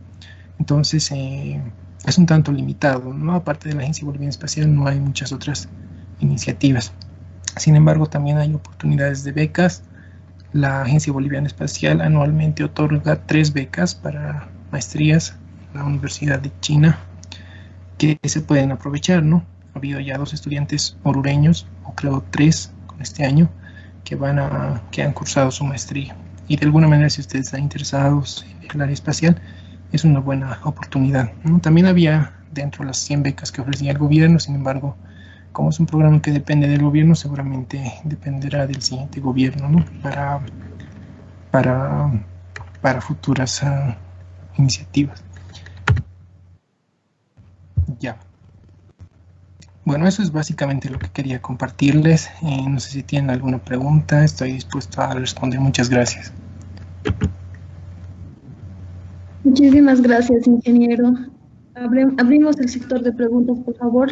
Entonces es un tanto limitado, ¿no? Aparte de la Agencia Boliviana Espacial no hay muchas otras iniciativas. Sin embargo, también hay oportunidades de becas. La Agencia Boliviana Espacial anualmente otorga 3 becas para maestrías en la Universidad de China que se pueden aprovechar, ¿no? Ha habido ya 2 estudiantes orureños, o creo 3 con este año, que han cursado su maestría. Y de alguna manera, si ustedes están interesados en el área espacial, es una buena oportunidad, ¿no? También había dentro de las 100 becas que ofrecía el gobierno, sin embargo, como es un programa que depende del gobierno, seguramente dependerá del siguiente gobierno, ¿no? Para futuras iniciativas. Ya. Bueno, eso es básicamente lo que quería compartirles. No sé si tienen alguna pregunta, estoy dispuesto a responder. Muchas gracias. Muchísimas gracias, ingeniero. Abrimos el sector de preguntas, por favor.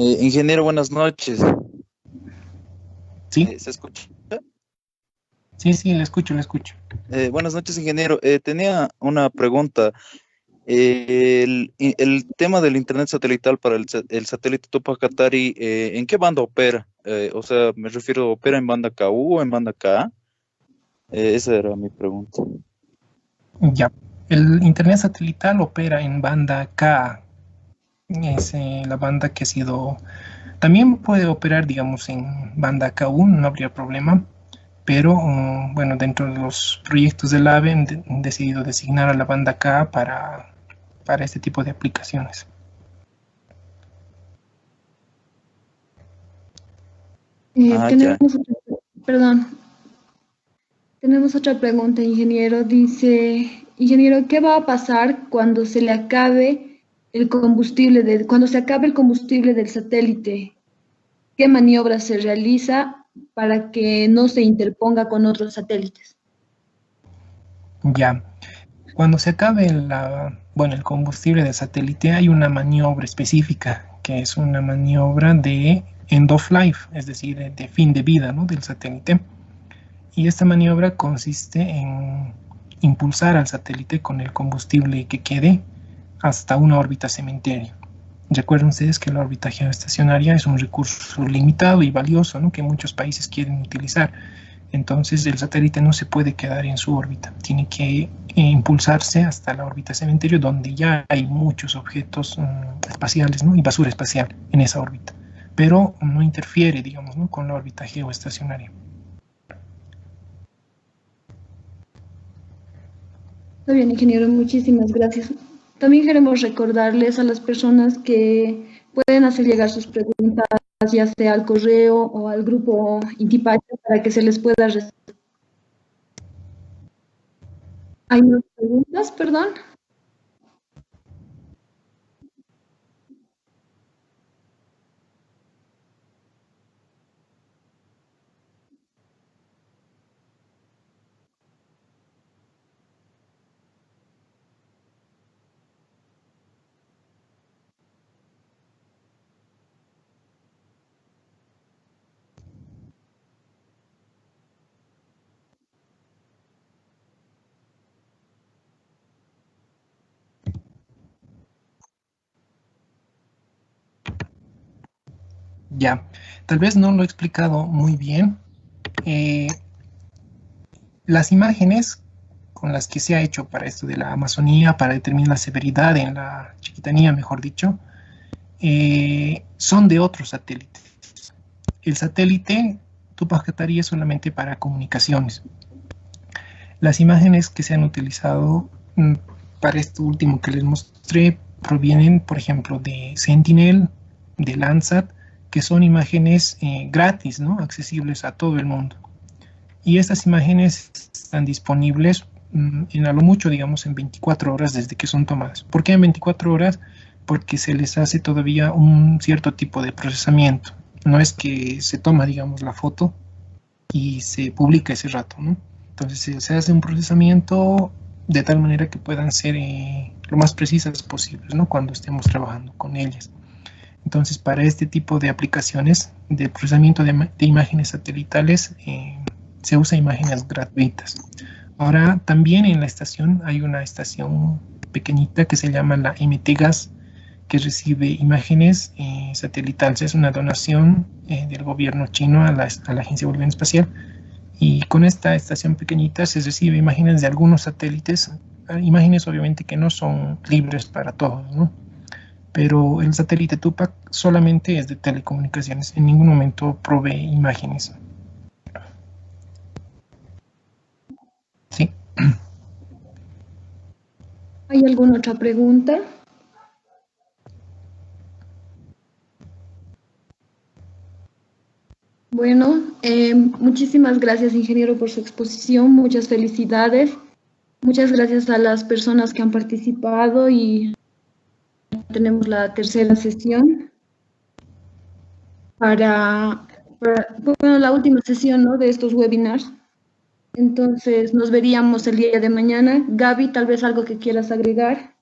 Ingeniero, buenas noches. Sí, ¿Se escucha? sí, le escucho, le escucho. Buenas noches, ingeniero. Tenía una pregunta. El tema del internet satelital para el satélite Tupac Katari, ¿en qué banda opera? O sea, me refiero, ¿opera en banda KU o en banda Ka? Esa era mi pregunta. Ya. El internet satelital opera en banda Ka. Es la banda que ha sido. También puede operar, digamos, en banda Ku, no habría problema. Pero, bueno, dentro de los proyectos del AVE han decidido designar a la banda K para este tipo de aplicaciones. Ah, ya. Tenemos perdón, tenemos otra pregunta, ingeniero. Dice, ingeniero, ¿qué va a pasar cuando se le acabe el combustible cuando se acabe el combustible del satélite? ¿Qué maniobra se realiza para que no se interponga con otros satélites? Ya. Cuando se acabe el combustible del satélite, hay una maniobra específica, que es una maniobra de end of life, es decir, de fin de vida, ¿no?, del satélite. Y esta maniobra consiste en impulsar al satélite con el combustible que quede hasta una órbita cementerio. Recuerden ustedes que la órbita geoestacionaria es un recurso limitado y valioso, ¿no?, que muchos países quieren utilizar. Entonces el satélite no se puede quedar en su órbita, tiene que impulsarse hasta la órbita cementerio, donde ya hay muchos objetos espaciales, ¿no?, y basura espacial en esa órbita, pero no interfiere, digamos, ¿no?, con la órbita geoestacionaria. Está bien, ingeniero, muchísimas gracias. También queremos recordarles a las personas que pueden hacer llegar sus preguntas, ya sea al correo o al grupo Intipacha, para que se les pueda responder. ¿Hay más preguntas, perdón? Ya, tal vez no lo he explicado muy bien. Eh, las imágenes con las que se ha hecho para esto de la Amazonía, para determinar la severidad en la Chiquitanía, mejor dicho, son de otros satélites. El satélite Tupac Katari es solamente para comunicaciones. Las imágenes que se han utilizado para esto último que les mostré provienen, por ejemplo, de Sentinel, de Landsat, que son imágenes gratis, ¿no?, accesibles a todo el mundo. Y estas imágenes están disponibles en a lo mucho, digamos, en 24 horas desde que son tomadas. ¿Por qué en 24 horas? Porque se les hace todavía un cierto tipo de procesamiento. No es que se toma, digamos, la foto y se publica ese rato, ¿no? Entonces se hace un procesamiento de tal manera que puedan ser lo más precisas posibles, ¿no?, cuando estemos trabajando con ellas. Entonces, para este tipo de aplicaciones de procesamiento de imágenes satelitales, se usa imágenes gratuitas. Ahora, también en la estación hay una estación pequeñita que se llama la MTGAS, que recibe imágenes satelitales. Es una donación del gobierno chino a la Agencia Boliviana Espacial. Y con esta estación pequeñita se recibe imágenes de algunos satélites, imágenes obviamente que no son libres para todos, ¿no? Pero el satélite Tupac solamente es de telecomunicaciones, en ningún momento provee imágenes. Sí. ¿Hay alguna otra pregunta? Bueno, muchísimas gracias, ingeniero, por su exposición. Muchas felicidades. Muchas gracias a las personas que han participado y tenemos la tercera sesión bueno, la última sesión, ¿no?, de estos webinars. Entonces, nos veríamos el día de mañana. Gaby, tal vez algo que quieras agregar.